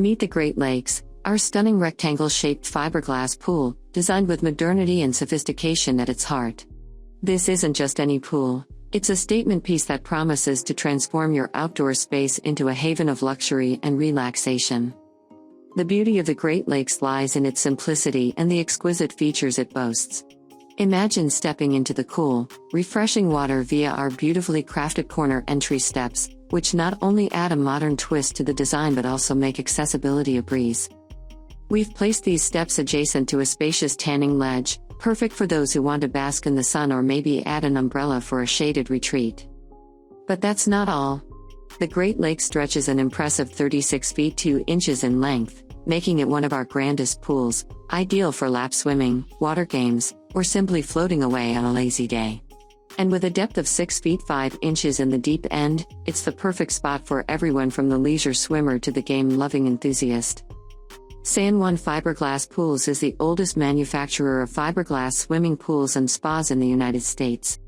Meet the Great Lakes, our stunning rectangle-shaped fiberglass pool, designed with modernity and sophistication at its heart. This isn't just any pool, it's a statement piece that promises to transform your outdoor space into a haven of luxury and relaxation. The beauty of the Great Lakes lies in its simplicity and the exquisite features it boasts. Imagine stepping into the cool, refreshing water via our beautifully crafted corner entry steps, which not only add a modern twist to the design but also make accessibility a breeze. We've placed these steps adjacent to a spacious tanning ledge, perfect for those who want to bask in the sun or maybe add an umbrella for a shaded retreat. But that's not all. The Great Lakes stretches an impressive 36 feet 2 inches in length, making it one of our grandest pools, ideal for lap swimming, water games, or simply floating away on a lazy day. And with a depth of 6 feet 5 inches in the deep end, it's the perfect spot for everyone from the leisure swimmer to the game-loving enthusiast. San Juan Fiberglass Pools is the oldest manufacturer of fiberglass swimming pools and spas in the United States.